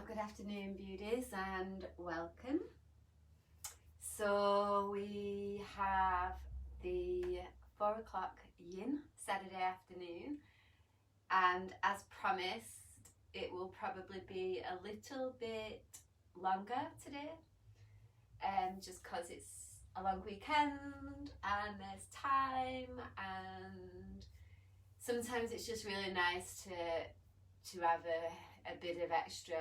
Good afternoon, beauties, and welcome. So we have the 4 o'clock Yin Saturday afternoon, and as promised it will probably be a little bit longer today, just because it's a long weekend and there's time, and sometimes it's just really nice to have a bit of extra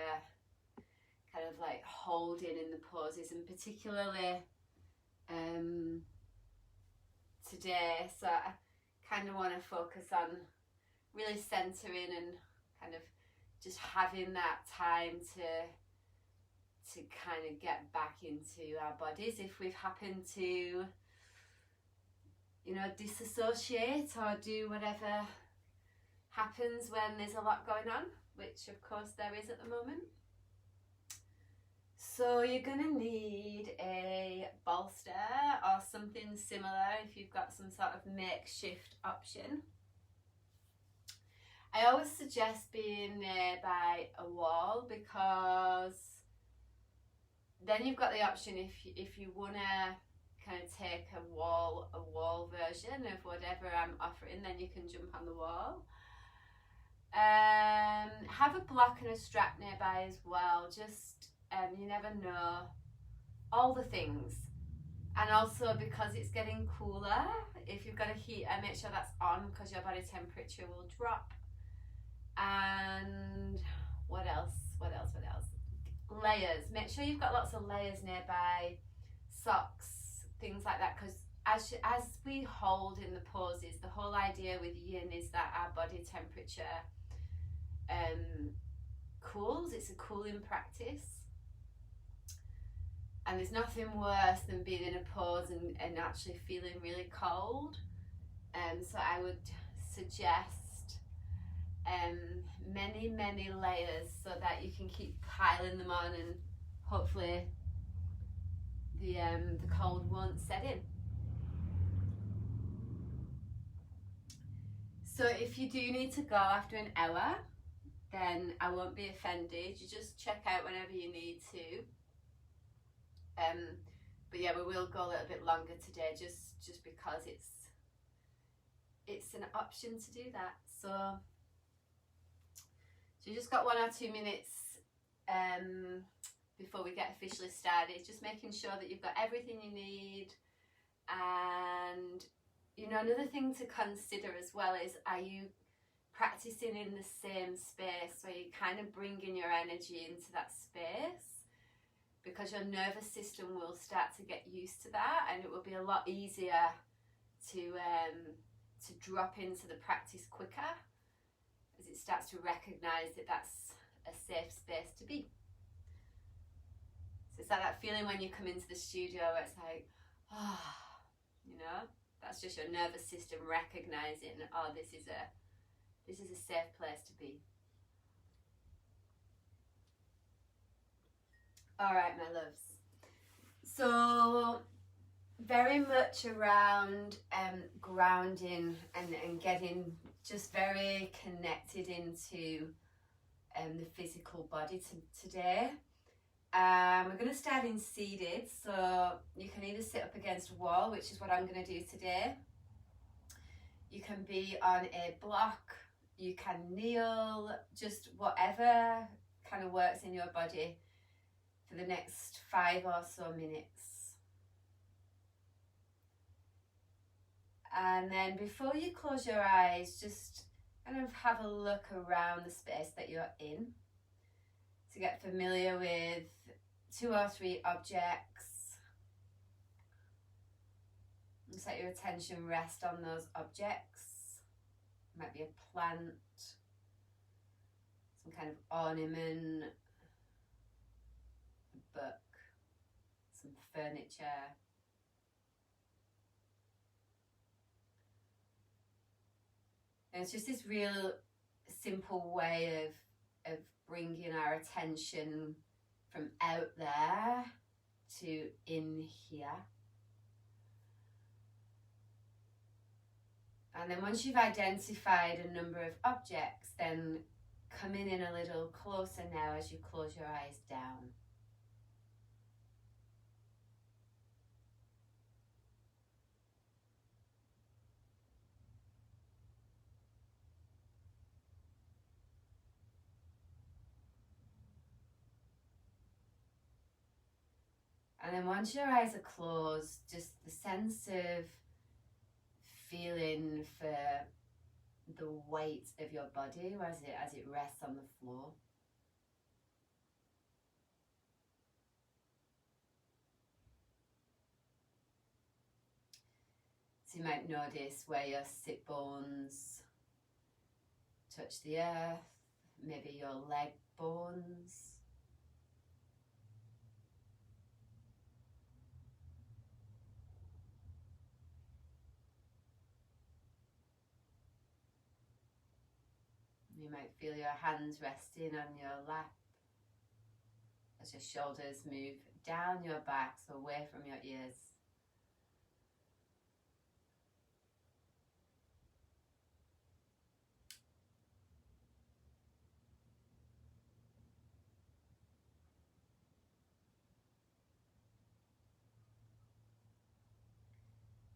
kind of like holding in the poses, and particularly today. So I kind of want to focus on really centering and kind of just having that time to kind of get back into our bodies if we've happened to, you know, disassociate or do whatever happens when there's a lot going on, which of course there is at the moment. So you're going to need a bolster or something similar if you've got some sort of makeshift option. I always suggest being nearby a wall, because then you've got the option, if you want to kind of take a wall version of whatever I'm offering, then you can jump on the wall. Have a block and a strap nearby as well, just you never know, all the things. And also, because it's getting cooler, if you've got a heater, make sure that's on, because your body temperature will drop. And what else? Layers. Make sure you've got lots of layers nearby, socks, things like that, because as we hold in the poses, the whole idea with Yin is that our body temperature cools. It's a cooling practice, and there's nothing worse than being in a pose and actually feeling really cold. So I would suggest many layers, so that you can keep piling them on, and hopefully the cold won't set in. So if you do need to go after an hour, then I won't be offended. You just check out whenever you need to. But yeah, we will go a little bit longer today, just because it's an option to do that. So you just got 1 or 2 minutes before we get officially started, just making sure that you've got everything you need. And you know, another thing to consider as well is, are you practicing in the same space where you're kind of bringing your energy into that space? Because your nervous system will start to get used to that, and it will be a lot easier to drop into the practice quicker, as it starts to recognize that that's a safe space to be. So it's like that feeling when you come into the studio where it's like, you know, that's just your nervous system recognizing, oh, this is a safe place to be. All right, my loves. So very much around grounding and getting just very connected into the physical body today. We're going to start in seated, so you can either sit up against a wall, which is what I'm going to do today. You can be on a block, you can kneel, just whatever kind of works in your body for the next 5 or so minutes. And then before you close your eyes, just kind of have a look around the space that you're in, to get familiar with 2 or 3 objects. Just let your attention rest on those objects. It might be a plant, some kind of ornament, a book, some furniture. And it's just this real simple way of bringing our attention from out there to in here. And then once you've identified a number of objects, then coming in a little closer now as you close your eyes down. And then once your eyes are closed, just the sense of feeling for the weight of your body as it rests on the floor. So you might notice where your sit bones touch the earth, maybe your leg bones. You might feel your hands resting on your lap as your shoulders move down your back, so away from your ears.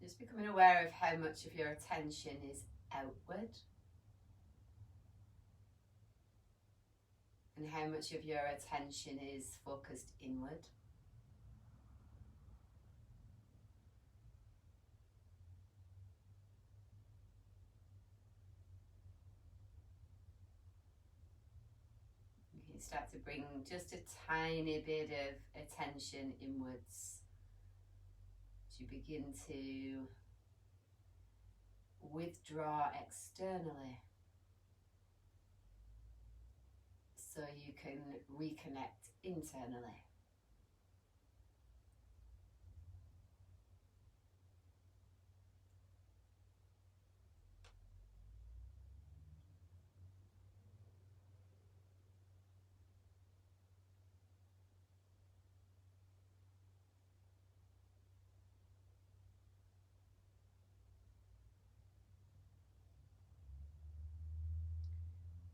Just becoming aware of how much of your attention is outward and how much of your attention is focused inward. You can start to bring just a tiny bit of attention inwards as you begin to withdraw externally, so you can reconnect internally.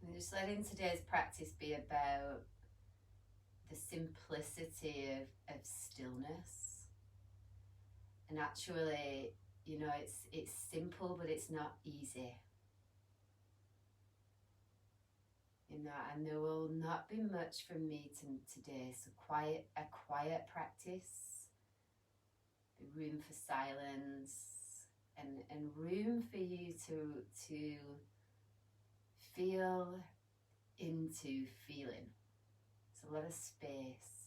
And just letting today's practice be about the simplicity of stillness. And actually, you know, it's simple, but it's not easy. You know, and there will not be much from me today. So a quiet practice, the room for silence, and room for you to feel into feeling. It's a lot of space.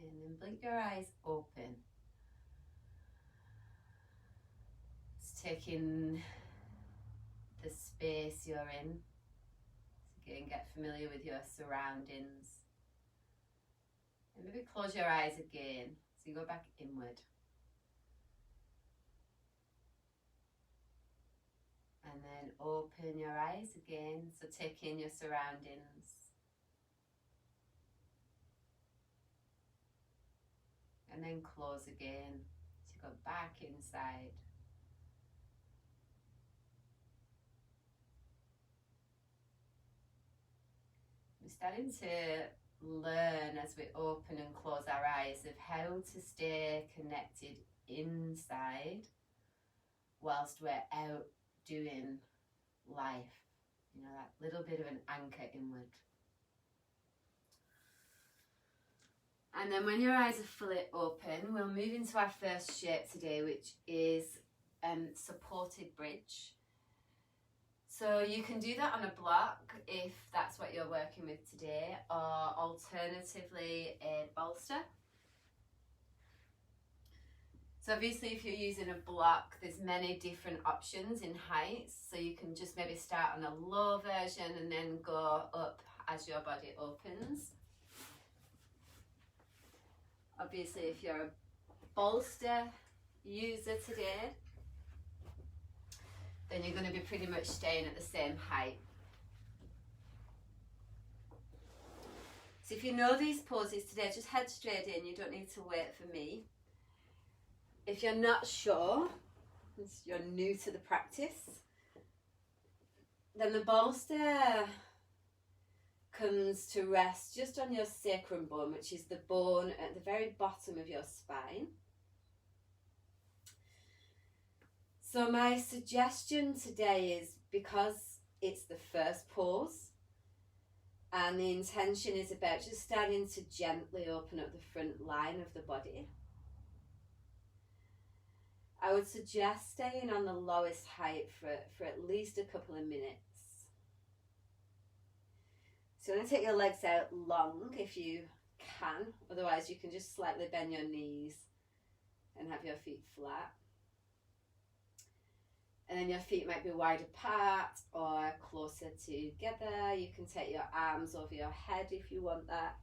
And then blink your eyes open. Just taking the space you're in. So again, get familiar with your surroundings. And maybe close your eyes again, so you go back inward. And then open your eyes again, so take in your surroundings. And then close again, so you go back inside. We're starting to learn as we open and close our eyes of how to stay connected inside whilst we're out doing life. You know, that little bit of an anchor inward. And then when your eyes are fully open, we'll move into our first shape today, which is supported bridge. So you can do that on a block if that's what you're working with today, or alternatively a bolster. So obviously if you're using a block, there's many different options in heights. So you can just maybe start on a low version and then go up as your body opens. Obviously if you're bolster user today, then you're going to be pretty much staying at the same height. So if you know these poses today, just head straight in. You don't need to wait for me. If you're not sure, you're new to the practice, then the bolster comes to rest just on your sacrum bone, which is the bone at the very bottom of your spine. So my suggestion today is, because it's the first pose and the intention is about just starting to gently open up the front line of the body, I would suggest staying on the lowest height for at least a couple of minutes. So you're going to take your legs out long if you can, otherwise you can just slightly bend your knees and have your feet flat. And then your feet might be wide apart or closer together. You can take your arms over your head if you want that.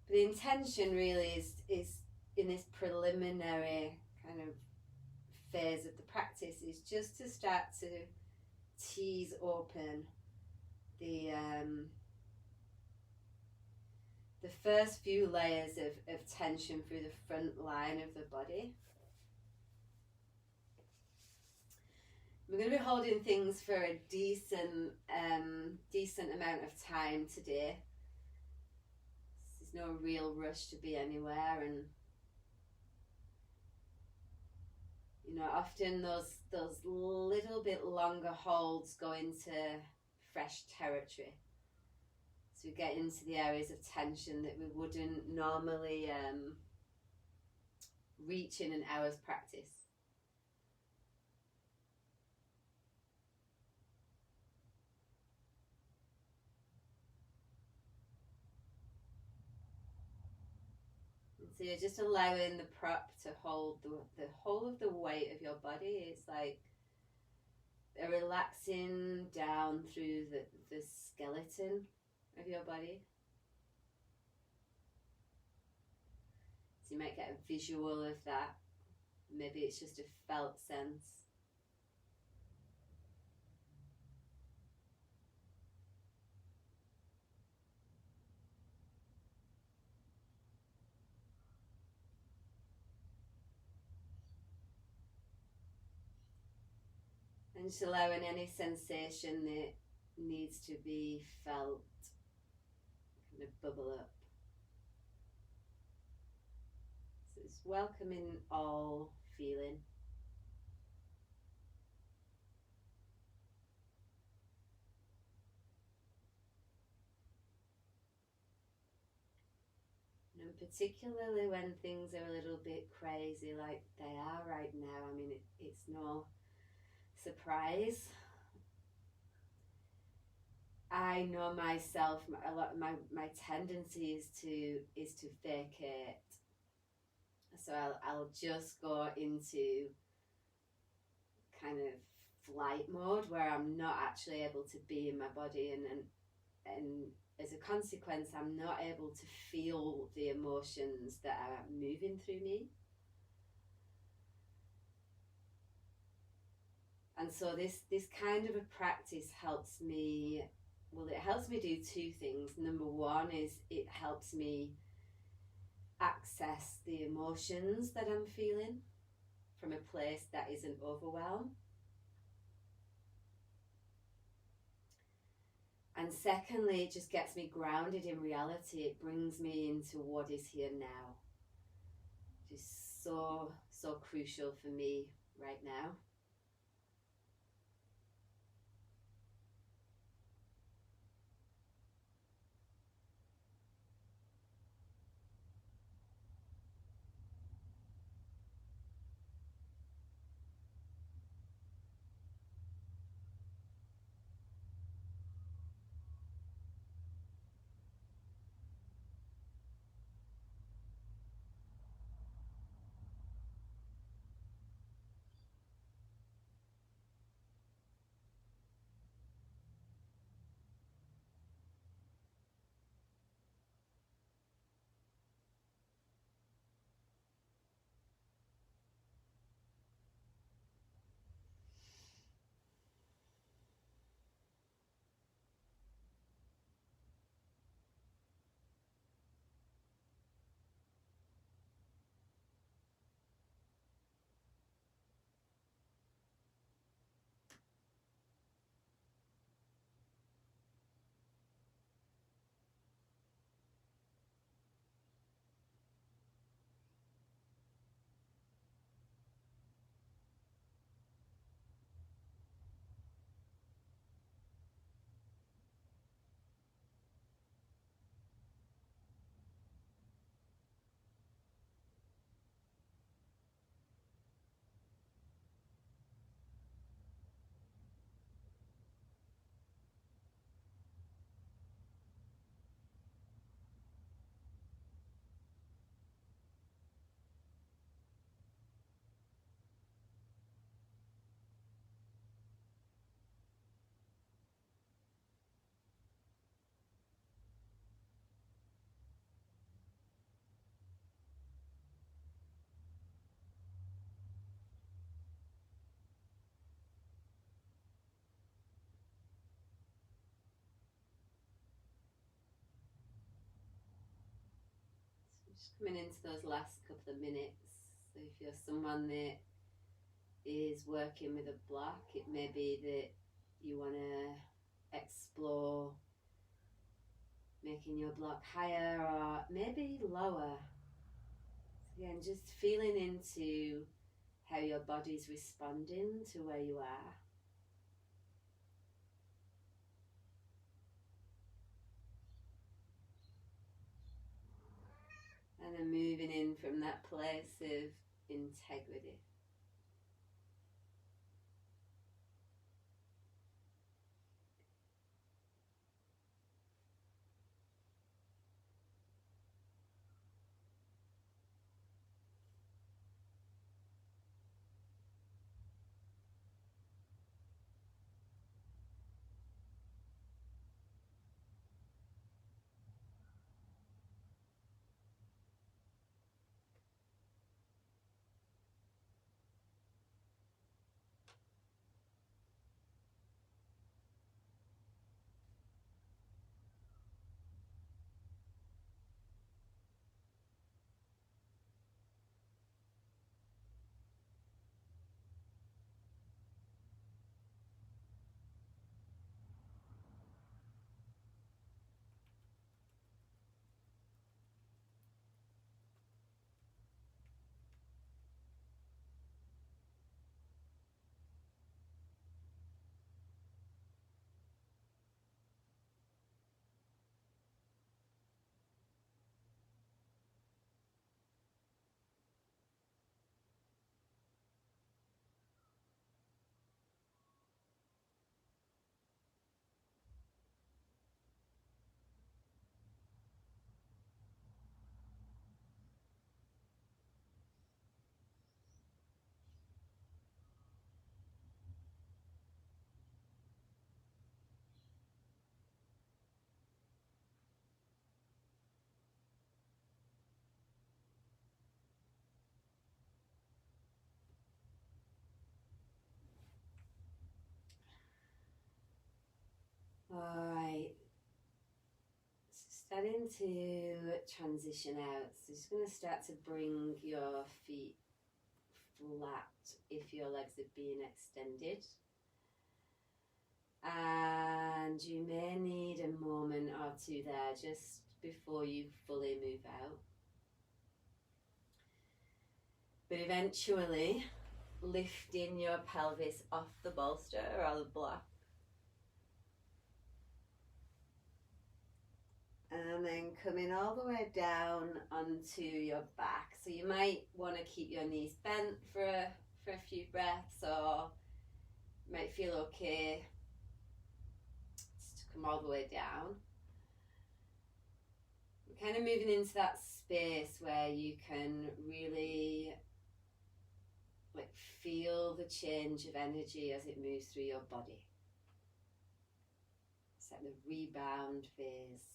But the intention really is in this preliminary kind of phase of the practice is just to start to tease open the first few layers of tension through the front line of the body. We're going to be holding things for a decent amount of time today. There's no real rush to be anywhere, and you know, often those little bit longer holds go into fresh territory. So we get into the areas of tension that we wouldn't normally reach in an hour's practice. And so you're just allowing the prop to hold the whole of the weight of your body. It's like a relaxing down through the skeleton of your body. So you might get a visual of that. Maybe it's just a felt sense. And just allowing any sensation that needs to be felt kind of bubble up. So it's welcoming all feeling. And particularly when things are a little bit crazy like they are right now, I mean, it's no surprise. I know myself, a lot of my tendency is to fake it. So I'll just go into kind of flight mode where I'm not actually able to be in my body, and as a consequence I'm not able to feel the emotions that are moving through me. And so this kind of a practice helps me, well, it helps me do two things. Number one is it helps me access the emotions that I'm feeling from a place that isn't overwhelmed. And secondly, it just gets me grounded in reality. It brings me into what is here now, which is so crucial for me right now. Just coming into those last couple of minutes. So if you're someone that is working with a block, it may be that you want to explore making your block higher or maybe lower. So again, just feeling into how your body's responding to where you are. And then moving in from that place of integrity. Alright, starting to transition out. So just going to start to bring your feet flat if your legs are being extended. And you may need a moment or two there just before you fully move out. But eventually, lifting your pelvis off the bolster or the block. And then coming all the way down onto your back. So you might want to keep your knees bent for a few breaths, or it might feel okay just to come all the way down. We're kind of moving into that space where you can really feel the change of energy as it moves through your body. It's like the rebound phase.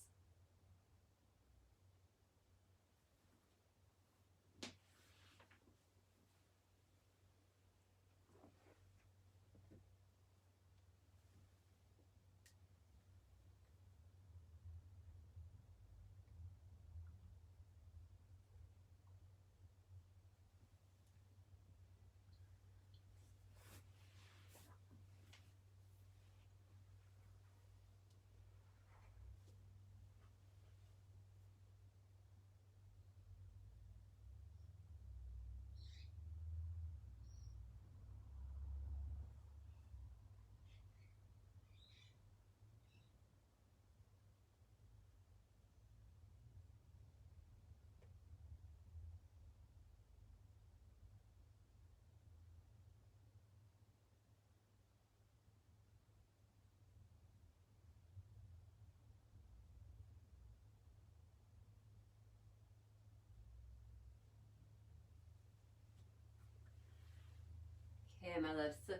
Okay, my love, so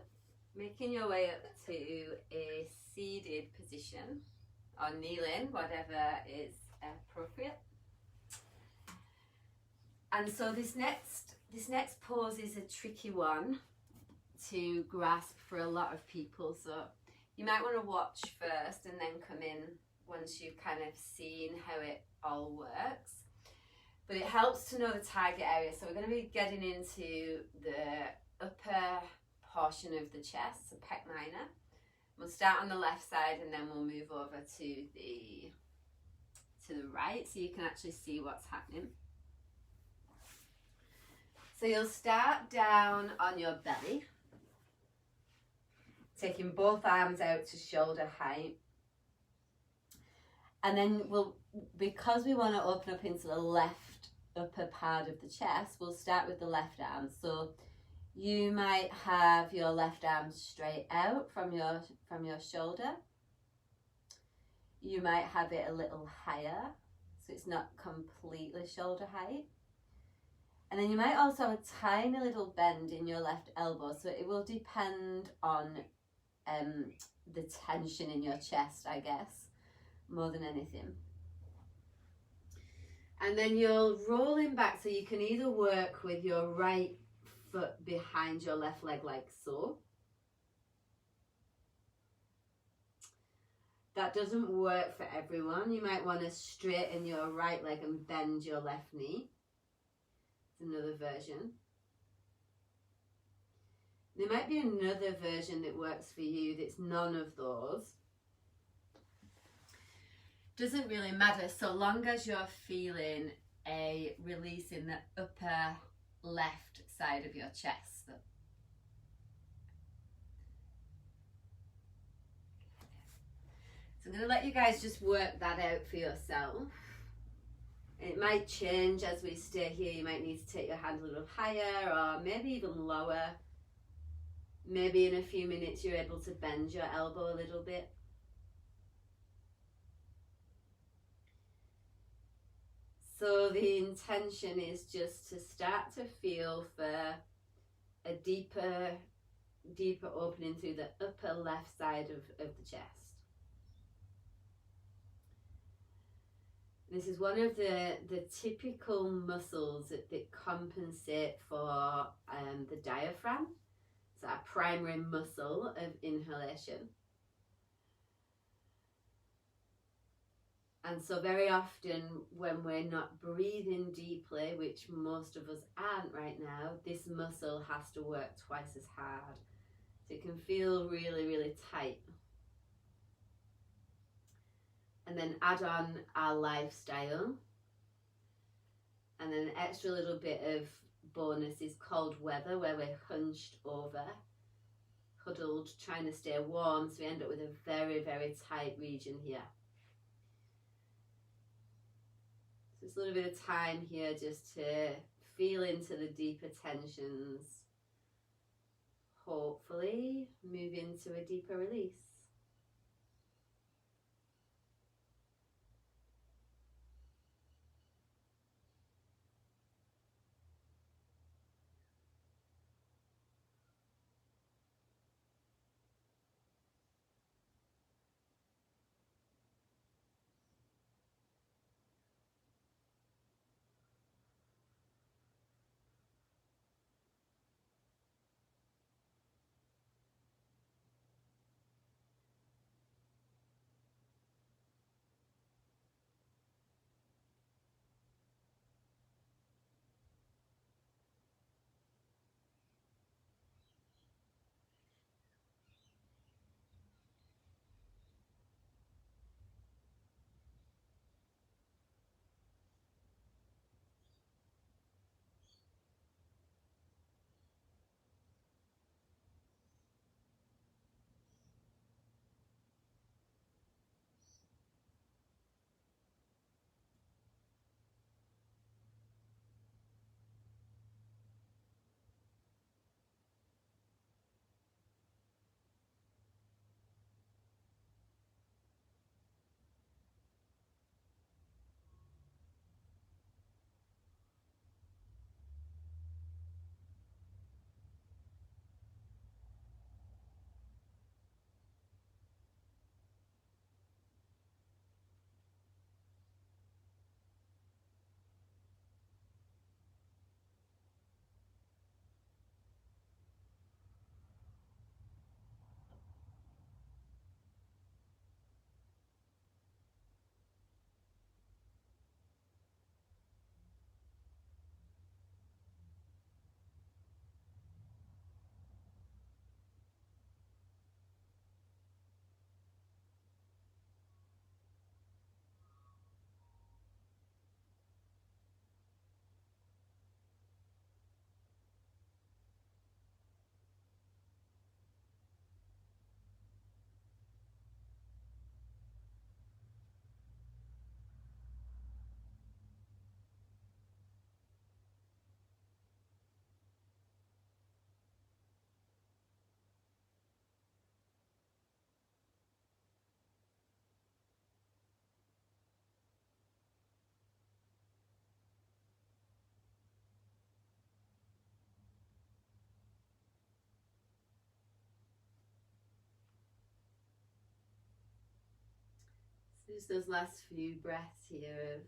making your way up to a seated position or kneeling, whatever is appropriate. And so this next pose is a tricky one to grasp for a lot of people, so you might want to watch first and then come in once you've kind of seen how it all works. But it helps to know the target area. So we're going to be getting into the upper portion of the chest, the pec minor. We'll start on the left side and then we'll move over to the right so you can actually see what's happening. So you'll start down on your belly, taking both arms out to shoulder height. And then because we want to open up into the left upper part of the chest, we'll start with the left arm. So you might have your left arm straight out from your shoulder. You might have it a little higher, so it's not completely shoulder height. And then you might also have a tiny little bend in your left elbow, so it will depend on the tension in your chest, I guess, more than anything. And then you'll roll in back, so you can either work with your right foot behind your left leg like so. That doesn't work for everyone. You might want to straighten your right leg and bend your left knee. It's another version. There might be another version that works for you that's none of those. Doesn't really matter so long as you're feeling a release in the upper left side of your chest. So I'm going to let you guys just work that out for yourself. It might change as we stay here. You might need to take your hand a little higher or maybe even lower. Maybe in a few minutes you're able to bend your elbow a little bit. So the intention is just to start to feel for a deeper opening through the upper left side of the chest. This is one of the typical muscles that compensate for the diaphragm. It's our primary muscle of inhalation. And so very often when we're not breathing deeply, which most of us aren't right now, this muscle has to work twice as hard. So it can feel really, really tight. And then add on our lifestyle. And then an extra little bit of bonus is cold weather, where we're hunched over, huddled, trying to stay warm. So we end up with a very, very tight region here. So it's a little bit of time here just to feel into the deeper tensions. Hopefully move into a deeper release. Just those last few breaths here of,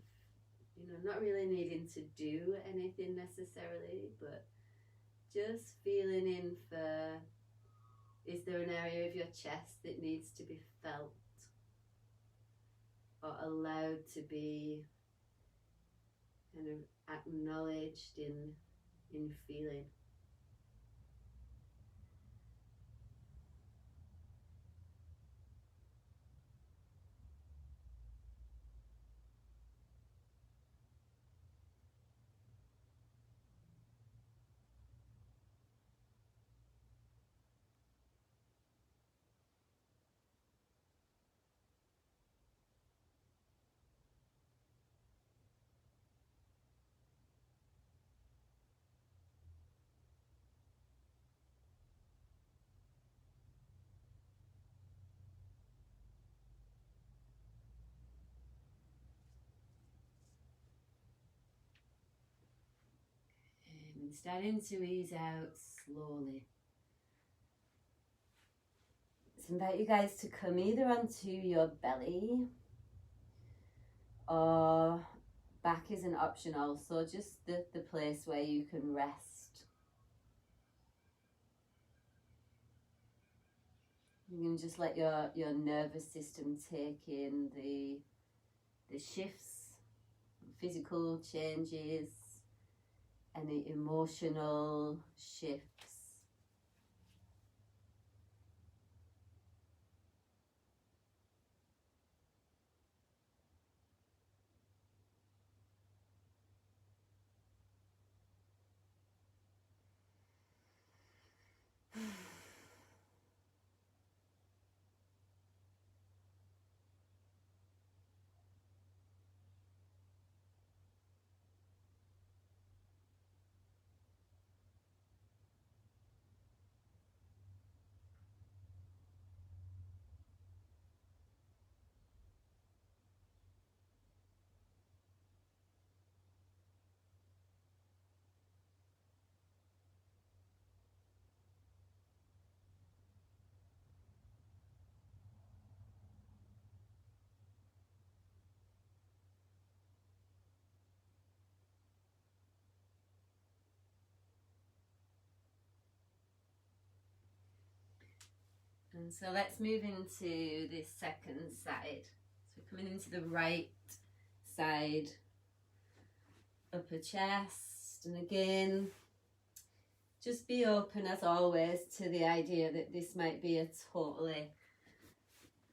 you know, not really needing to do anything necessarily, but just feeling in for, is there an area of your chest that needs to be felt or allowed to be kind of acknowledged in feeling? And starting to ease out slowly. So invite you guys to come either onto your belly, or back is an option also, just the place where you can rest. You can just let your nervous system take in the shifts, physical changes, any emotional shifts. And so let's move into this second side. So we're coming into the right side, upper chest, and again, just be open as always to the idea that this might be a totally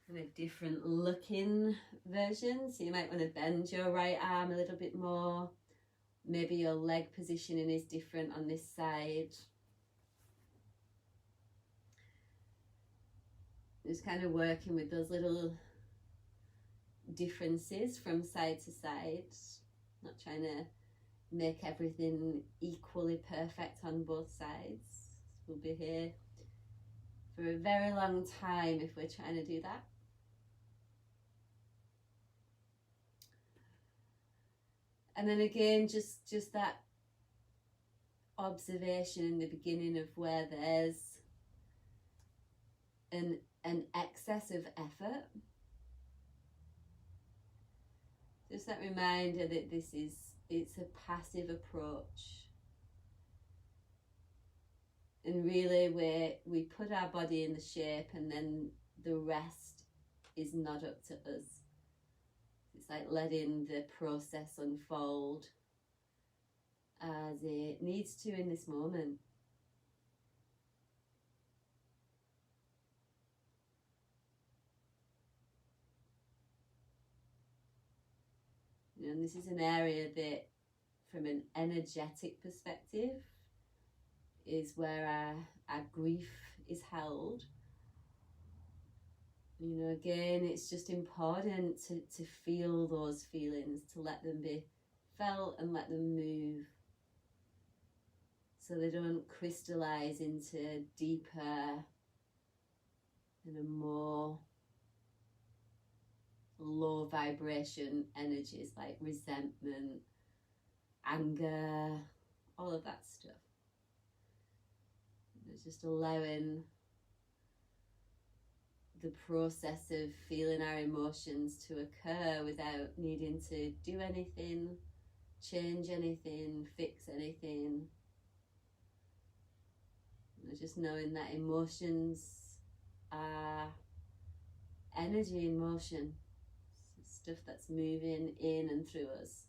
kind of different looking version. So you might want to bend your right arm a little bit more. Maybe your leg positioning is different on this side. Just kind of working with those little differences from side to side, not trying to make everything equally perfect on both sides. We'll be here for a very long time if we're trying to do that. And then again, just that observation in the beginning of where there's an excess of effort. Just that reminder that it's a passive approach. And really we put our body in the shape and then the rest is not up to us. It's like letting the process unfold as it needs to in this moment. And this is an area that, from an energetic perspective, is where our grief is held. You know, again, it's just important to feel those feelings, to let them be felt and let them move, so they don't crystallize into deeper and more low vibration energies like resentment, anger, all of that stuff. It's just allowing the process of feeling our emotions to occur without needing to do anything, change anything, fix anything. Just knowing that emotions are energy in motion, stuff that's moving in and through us.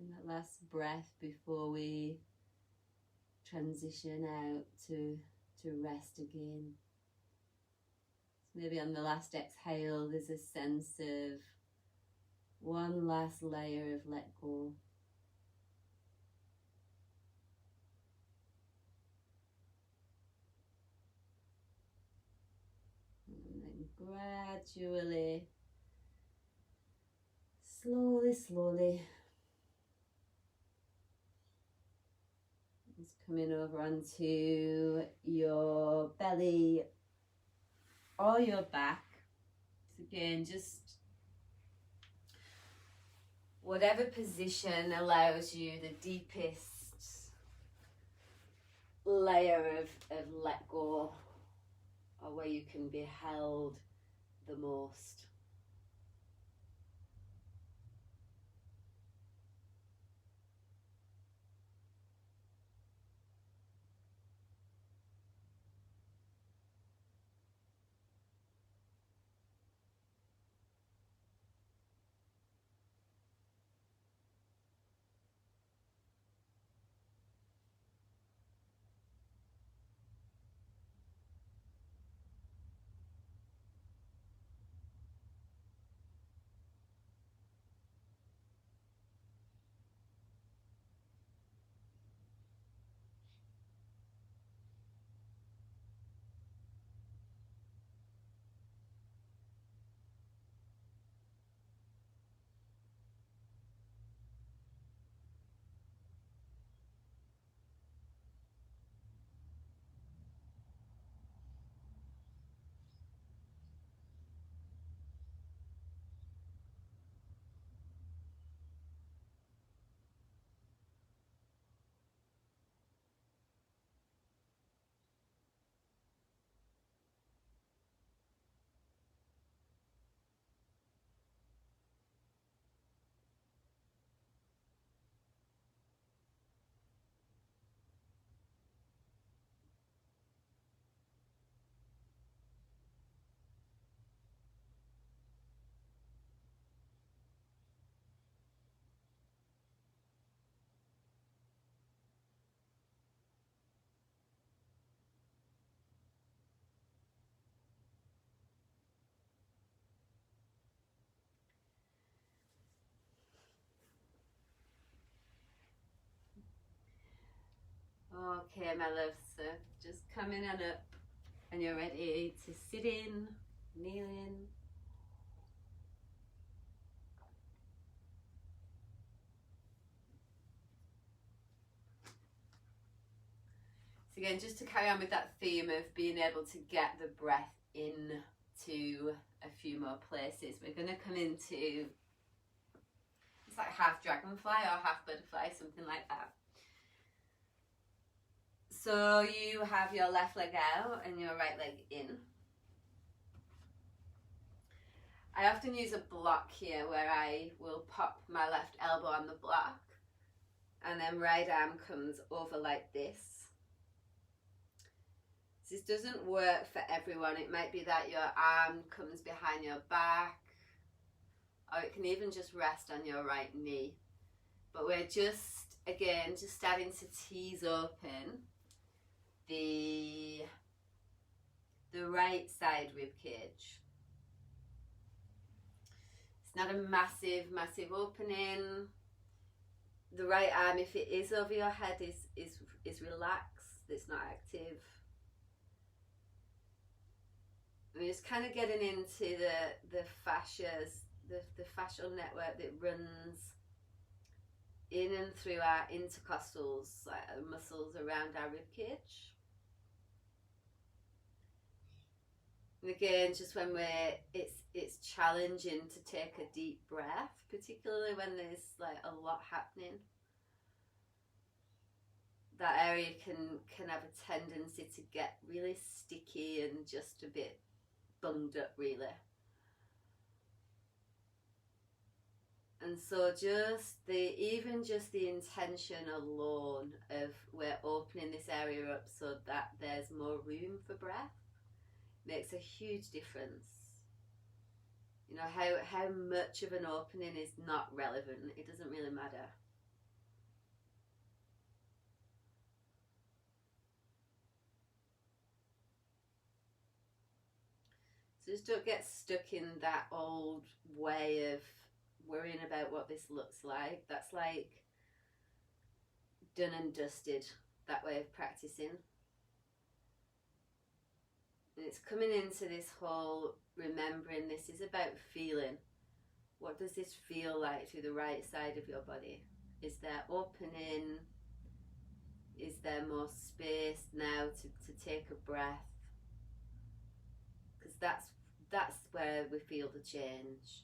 And that last breath before we transition out to rest again. So maybe on the last exhale there's a sense of one last layer of let go. And then gradually, slowly, it's coming over onto your belly or your back. So again, just whatever position allows you the deepest layer of let go, or where you can be held the most. Okay, my love, so just coming on up and you're ready to sit in, kneel in. So again, just to carry on with that theme of being able to get the breath in to a few more places, we're going to come into, it's like half dragonfly or half butterfly, something like that. So you have your left leg out and your right leg in. I often use a block here where I will pop my left elbow on the block and then right arm comes over like this. This doesn't work for everyone. It might be that your arm comes behind your back, or it can even just rest on your right knee. But we're just, again, just starting to tease open the right side rib cage. It's not a massive, massive opening. The right arm, if it is over your head, is relaxed. It's not active. And we're just kind of getting into the fascias, the fascial network that runs in and through our intercostals, like the muscles around our rib cage. And again, just when it's challenging to take a deep breath, particularly when there's like a lot happening. That area can have a tendency to get really sticky and just a bit bunged up, really. And so even just the intention alone of we're opening this area up so that there's more room for breath makes a huge difference. You know, how much of an opening is not relevant. It doesn't really matter. So just don't get stuck in that old way of worrying about what this looks like. That's like done and dusted, that way of practicing. And it's coming into this whole remembering this is about feeling. What does this feel like through the right side of your body? Is there opening? Is there more space now to take a breath? Because that's where we feel the change.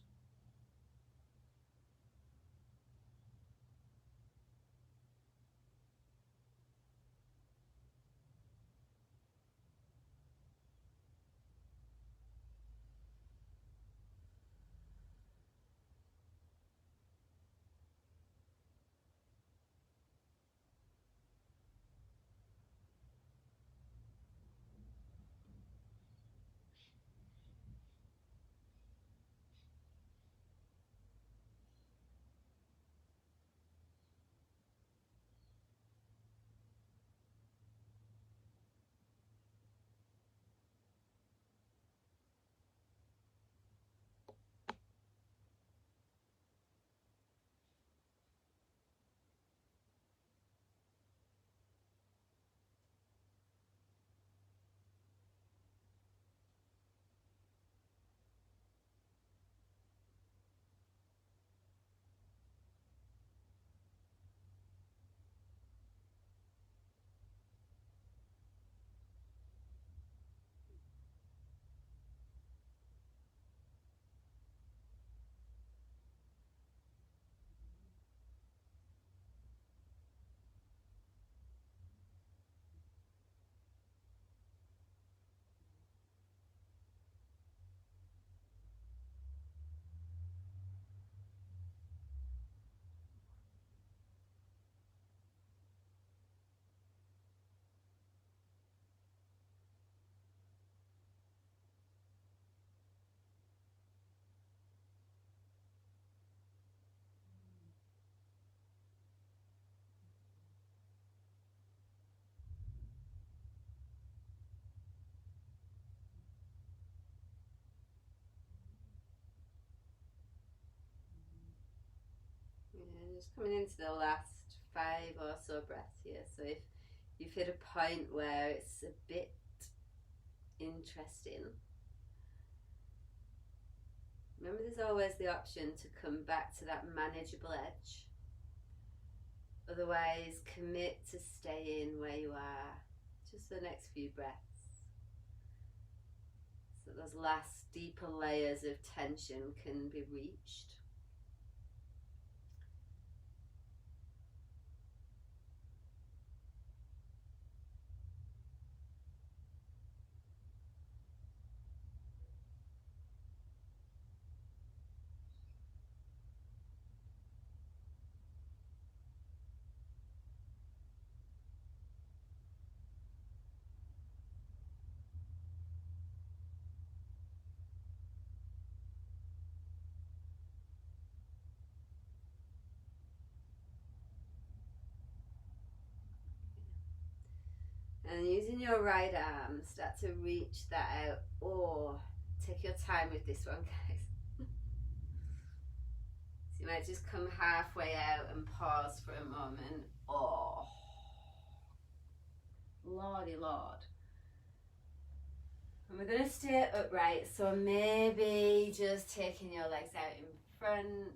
And just coming into the last 5 or so breaths here. So if you've hit a point where it's a bit interesting, remember there's always the option to come back to that manageable edge. Otherwise, commit to staying where you are just the next few breaths, so those last deeper layers of tension can be reached. And using your right arm, start to reach that out, or take your time with this one, guys. So you might just come halfway out and pause for a moment. Oh, Lordy Lord. And we're going to stay upright, so maybe just taking your legs out in front.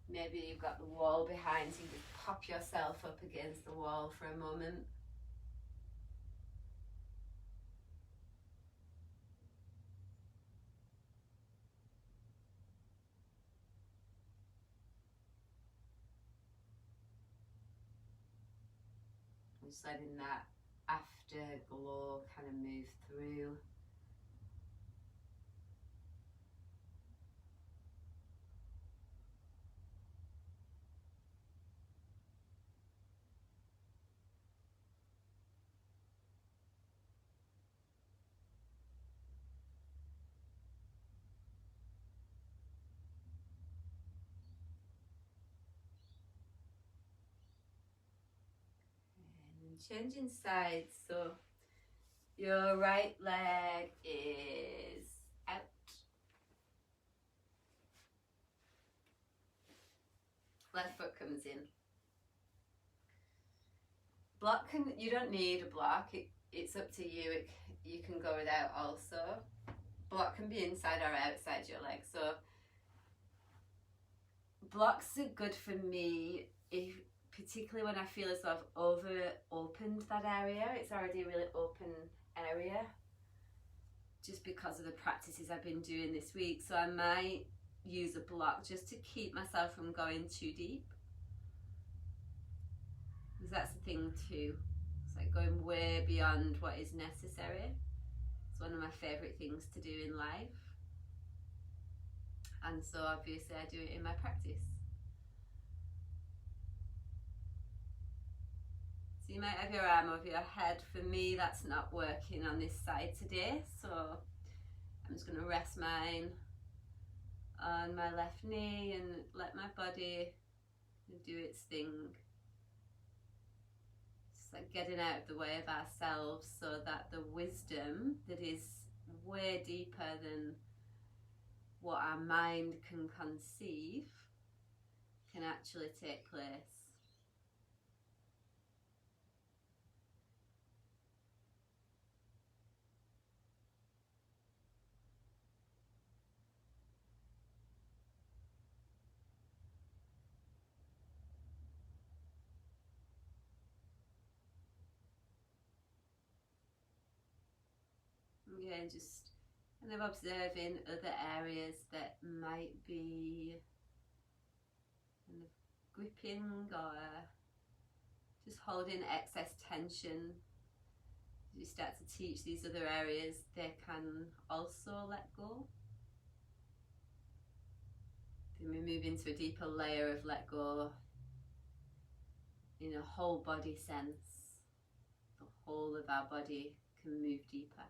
Maybe you've got the wall behind, so you just pop yourself up against the wall for a moment. Just letting that afterglow kind of move through. Changing sides, so your right leg is out, left foot comes in. Block you don't need a block, it's up to you, you can go without also. Block can be inside or outside your leg, so blocks are good for me particularly when I feel as though I've opened that area. It's already a really open area just because of the practices I've been doing this week. So I might use a block just to keep myself from going too deep. Because that's the thing too. It's like going way beyond what is necessary. It's one of my favourite things to do in life. And so obviously I do it in my practice. So you might have your arm over your head. For me, that's not working on this side today. So I'm just going to rest mine on my left knee and let my body do its thing. Just like getting out of the way of ourselves so that the wisdom that is way deeper than what our mind can conceive can actually take place. Again, just kind of observing other areas that might be kind of gripping or just holding excess tension. As you start to teach these other areas, they can also let go. Then we move into a deeper layer of let go in a whole body sense. The whole of our body can move deeper.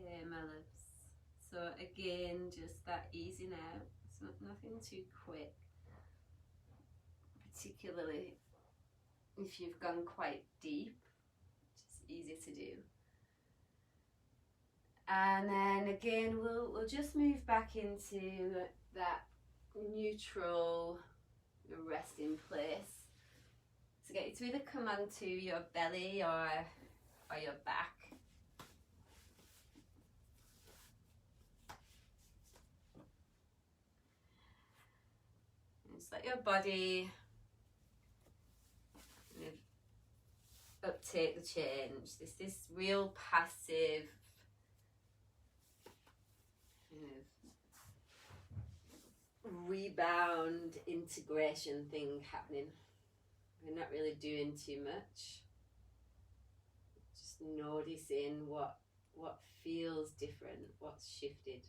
Okay, my loves. So again, just that easing out. It's nothing too quick, particularly if you've gone quite deep. Just easy to do. And then again, we'll just move back into that neutral resting place. So get you to either come onto your belly or your back. And just let your body kind of uptake the change. This real passive kind of rebound integration thing happening. We're not really doing too much. Just noticing what feels different, what's shifted.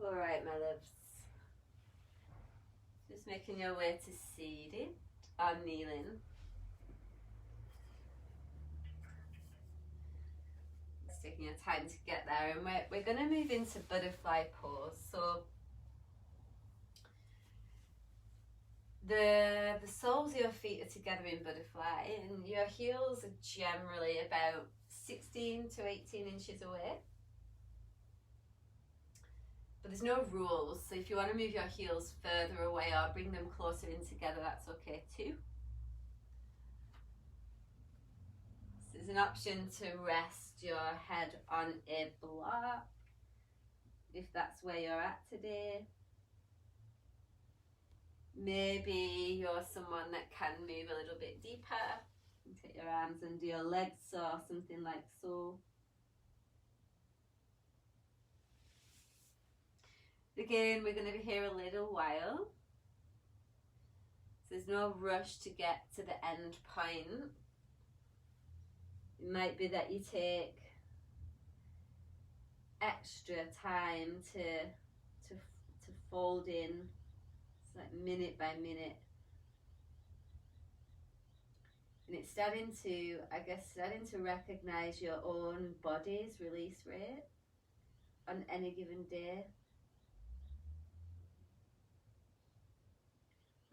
Alright, my loves. Just making your way to seated or kneeling. It's taking your time to get there, and we're going to move into butterfly pose. So the soles of your feet are together in butterfly, and your heels are generally about 16 to 18 inches away. But there's no rules, so if you want to move your heels further away or bring them closer in together, that's okay too. So there's an option to rest your head on a block, if that's where you're at today. Maybe you're someone that can move a little bit deeper. You can take your arms under your legs or something like so. Again, we're going to be here a little while. So there's no rush to get to the end point. It might be that you take extra time to fold in. It's like minute by minute. And it's starting to recognize your own body's release rate on any given day.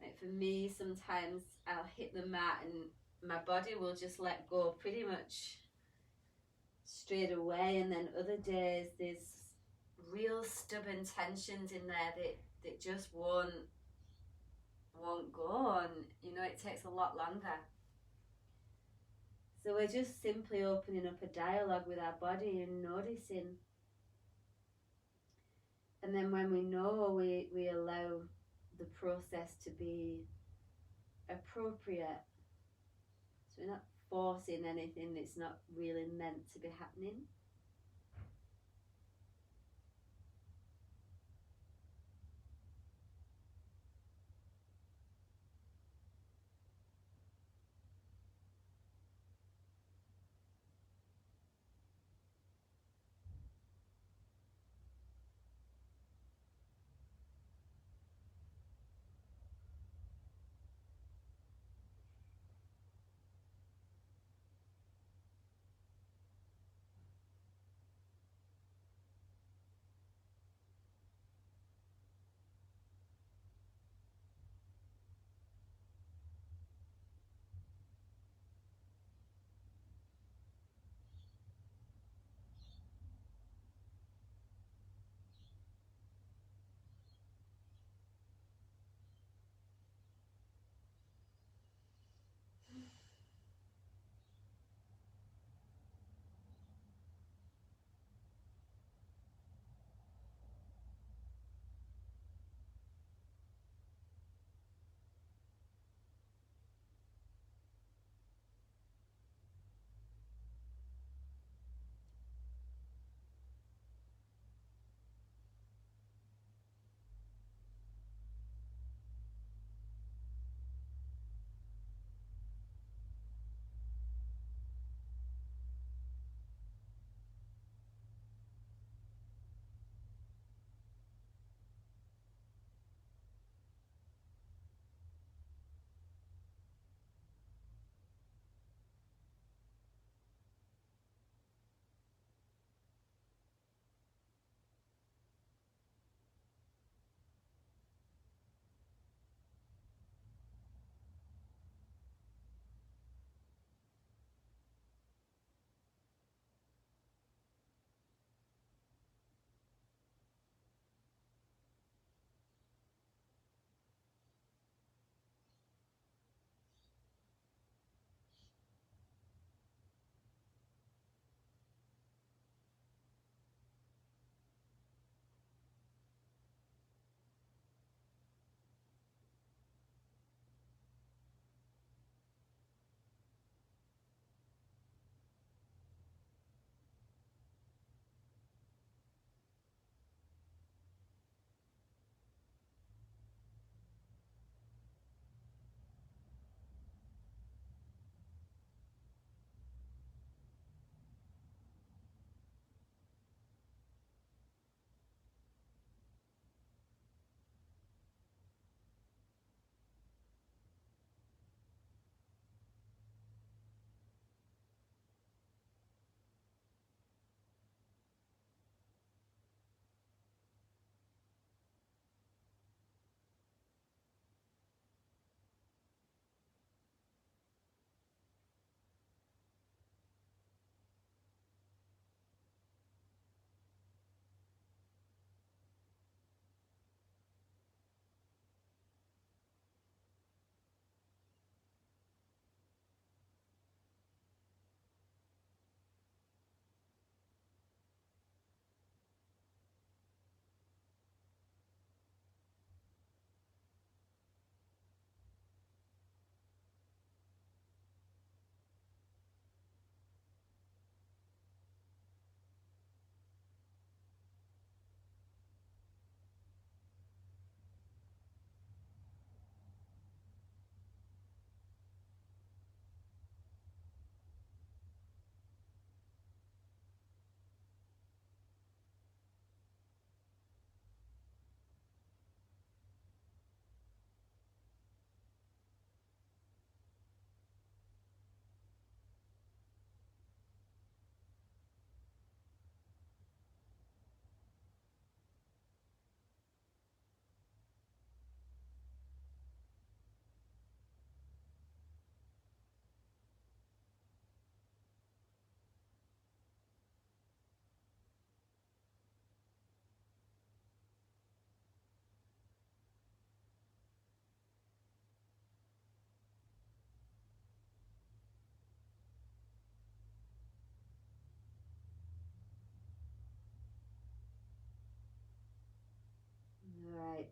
Like for me, sometimes I'll hit the mat and my body will just let go pretty much straight away, and then other days there's real stubborn tensions in there that just won't go, and you know, it takes a lot longer. So we're just simply opening up a dialogue with our body and noticing. And then when we know, we allow the process to be appropriate. So we're not forcing anything that's not really meant to be happening.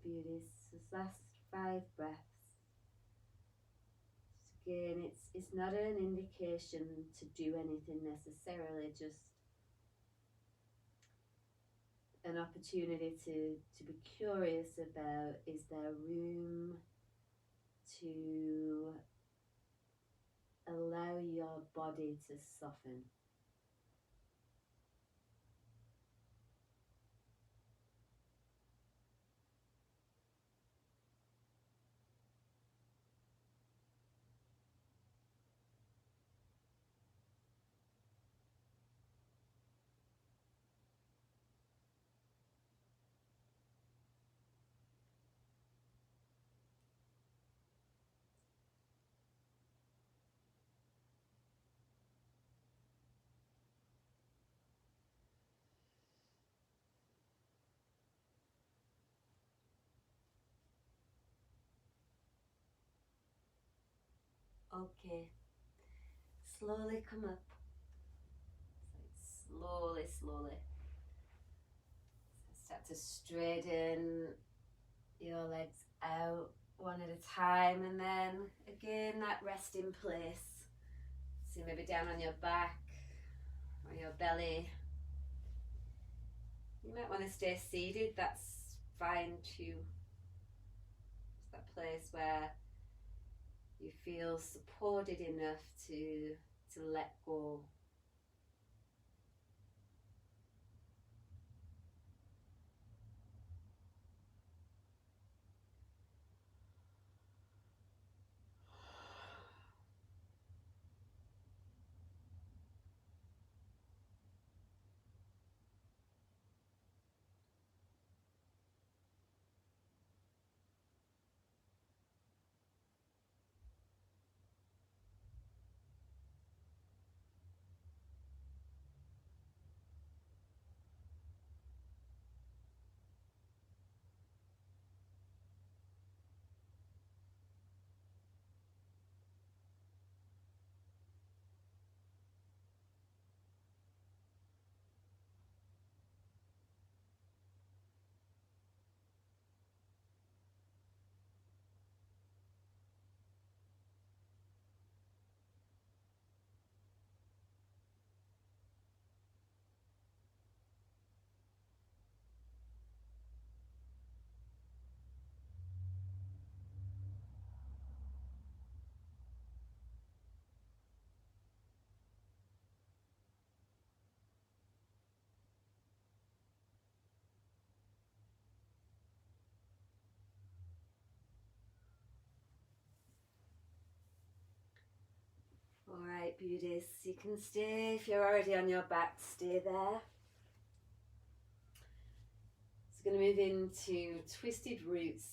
beauties. This last 5 breaths. So again, it's not an indication to do anything necessarily, just an opportunity to be curious about, is there room to allow your body to soften? Okay, slowly come up. Slowly, slowly. Start to straighten your legs out one at a time, and then again that rest in place. So maybe down on your back or your belly. You might want to stay seated, that's fine too. It's that place where you feel supported enough to let go. Alright, beauties, you can stay, if you're already on your back, stay there. So we're going to move into twisted roots,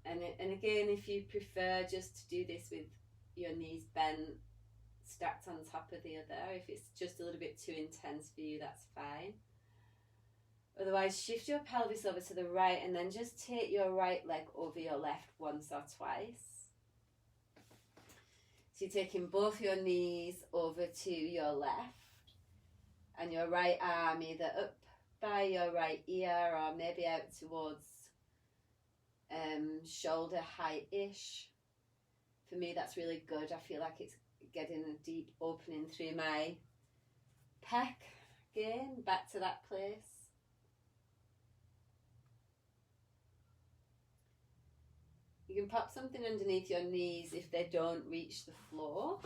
and again, if you prefer just to do this with your knees bent, stacked on top of the other, if it's just a little bit too intense for you, that's fine. Otherwise, shift your pelvis over to the right and then just take your right leg over your left once or twice. So you're taking both your knees over to your left and your right arm either up by your right ear or maybe out towards shoulder height-ish. For me, that's really good. I feel like it's getting a deep opening through my pec. Again, back to that place. You can pop something underneath your knees if they don't reach the floor.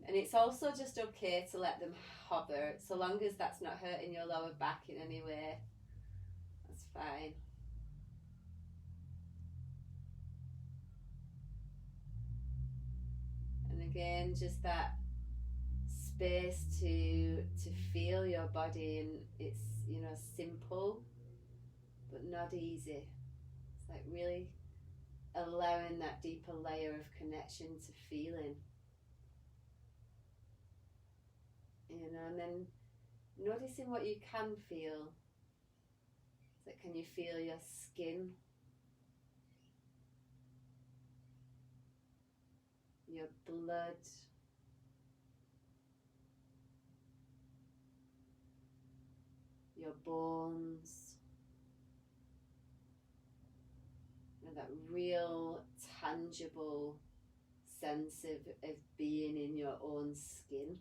And it's also just okay to let them hover, so long as that's not hurting your lower back in any way. That's fine. And again, just that space to feel your body, and it's, you know, simple but not easy. It's like really allowing that deeper layer of connection to feeling, you know, and then noticing what you can feel. So can you feel your skin, your blood, your bones, that real tangible sense of being in your own skin.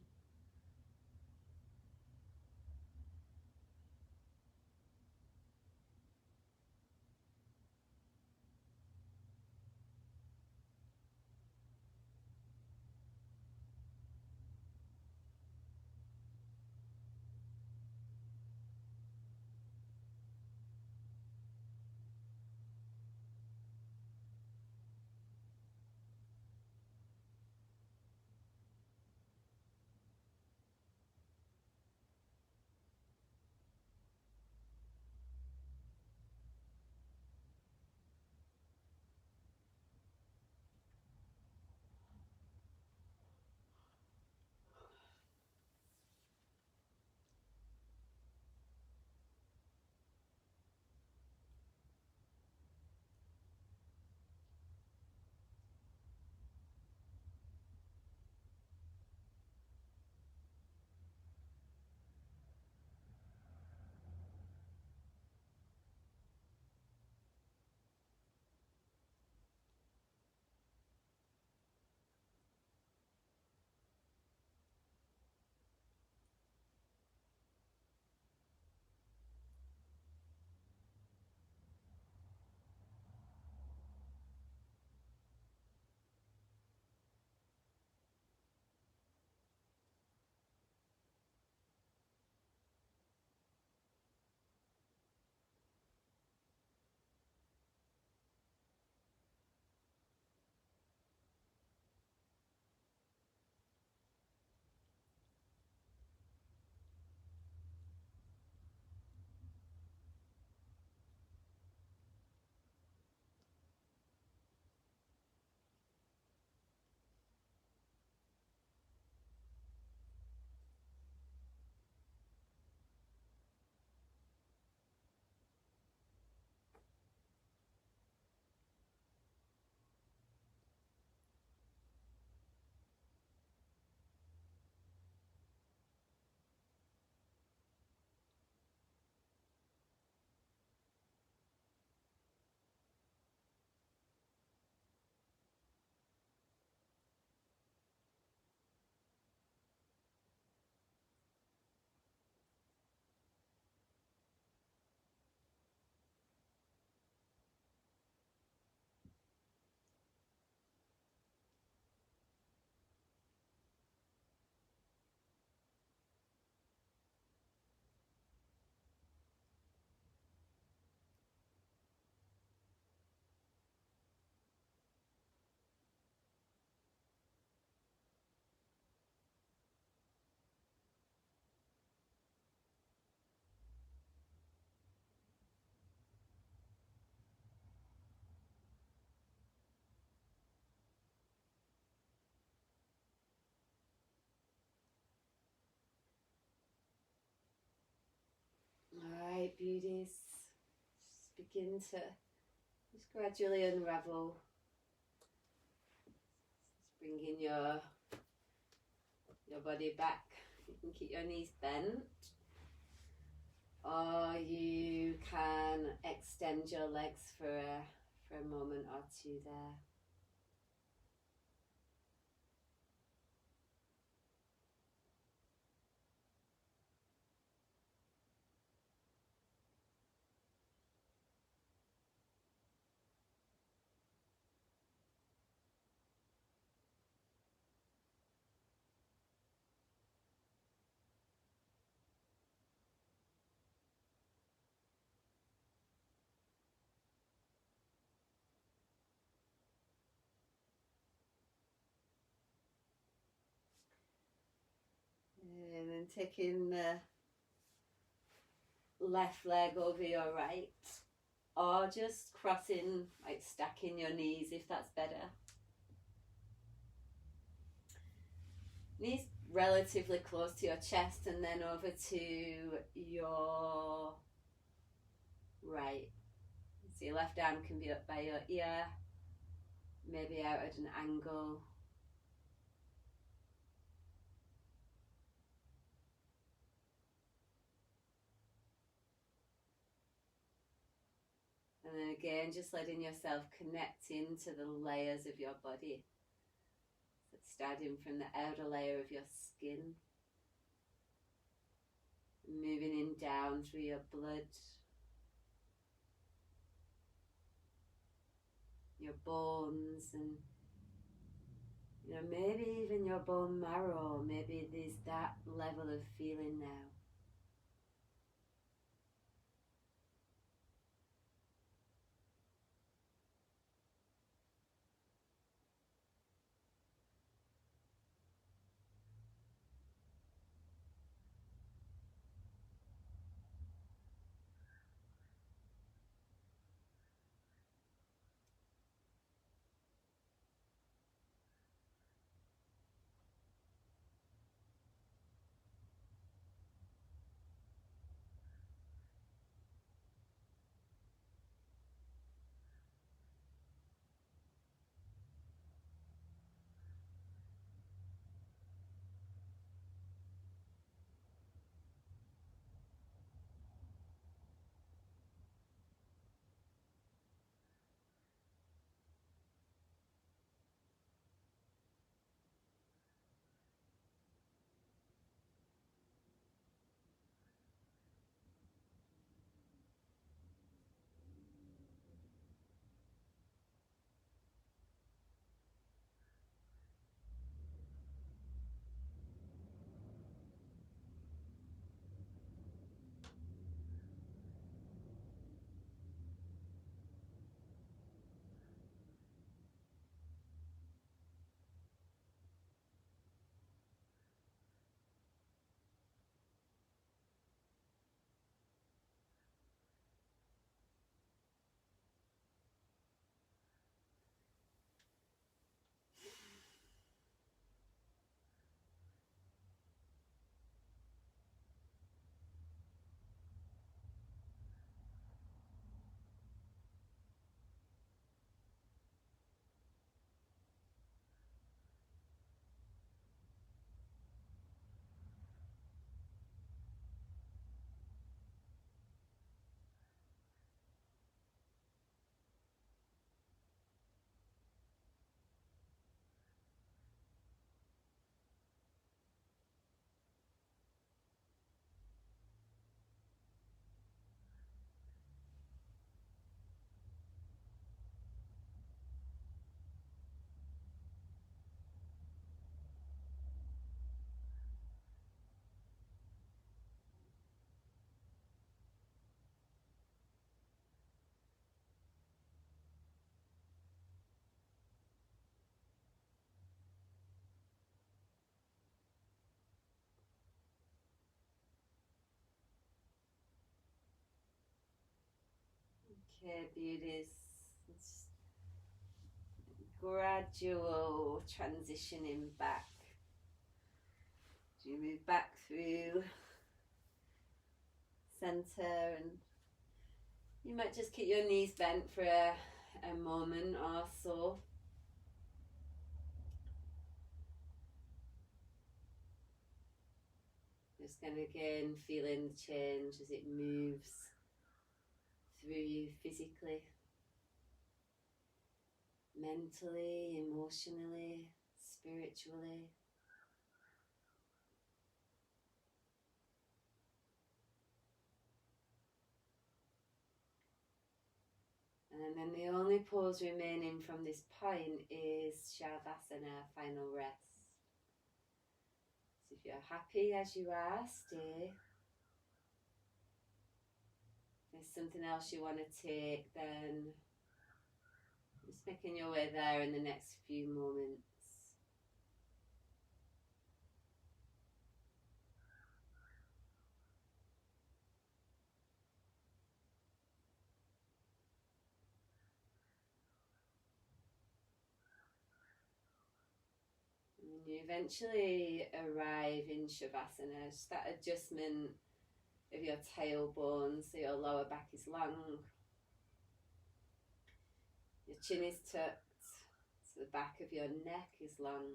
Alright, beauties, just begin to just gradually unravel. Just bringing your body back. You can keep your knees bent, or you can extend your legs for a moment or two there. And then taking the left leg over your right, or just crossing, like stacking your knees if that's better. Knees relatively close to your chest, and then over to your right. So your left arm can be up by your ear, maybe out at an angle. And And then again, just letting yourself connect into the layers of your body. So starting from the outer layer of your skin, moving in down through your blood, your bones, and maybe even your bone marrow. Maybe there's that level of feeling now. Okay, beauties. It's gradual transitioning back. Do you move back through center, and you might just keep your knees bent for a moment or so. Just going to again feeling the change as it moves through you physically, mentally, emotionally, spiritually. And then the only pose remaining from this point is Shavasana, final rest. So if you're happy as you are, stay. If there's something else you want to take, then just making your way there in the next few moments. And you eventually arrive in Shavasana, just that adjustment of your tailbone, so your lower back is long, your chin is tucked, so the back of your neck is long.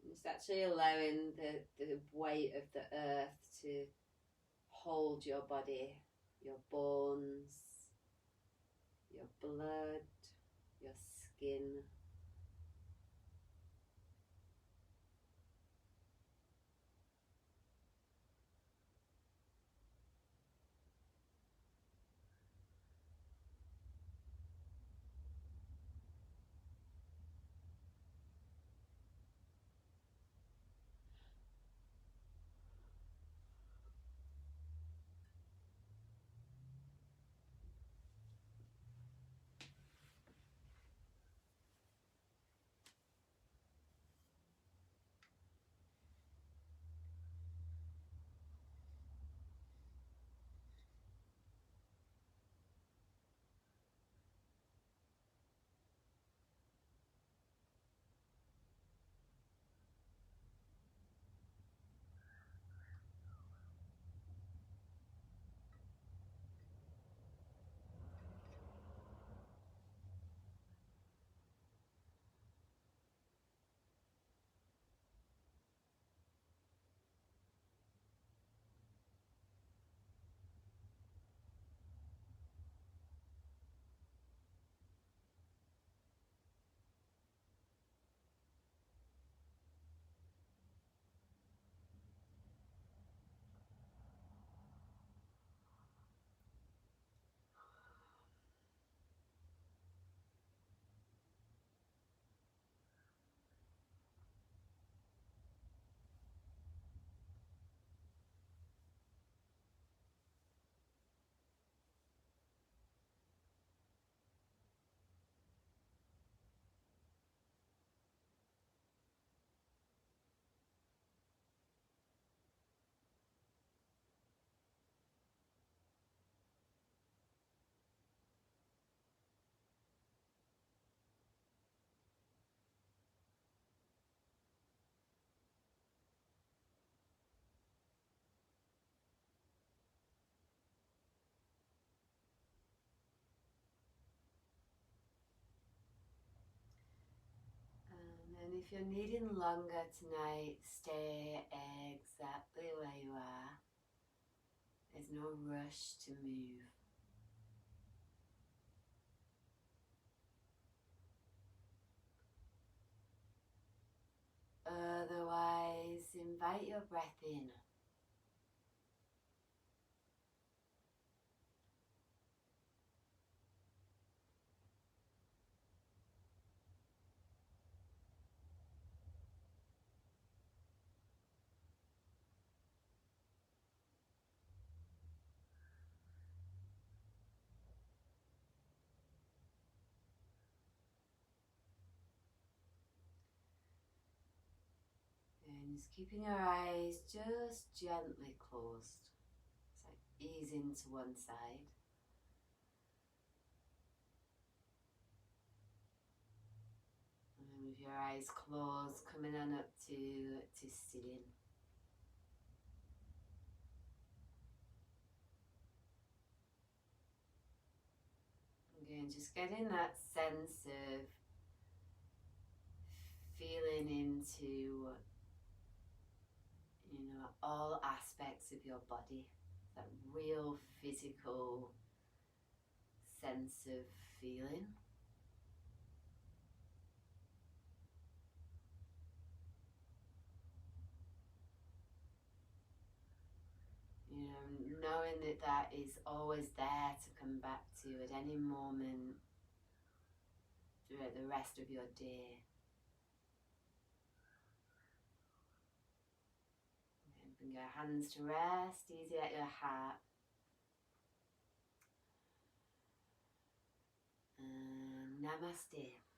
Just actually allowing the weight of the earth to hold your body, your bones, your blood, your skin. And if you're needing longer tonight, stay exactly where you are. There's no rush to move. Otherwise, invite your breath in. And just keeping your eyes just gently closed. It's like easing to one side. And with your eyes closed, coming on up to sitting. Again, just getting that sense of feeling into, all aspects of your body. That real physical sense of feeling. Knowing that that is always there to come back to at any moment throughout the rest of your day. And bring your hands to rest, easy at your heart. And namaste.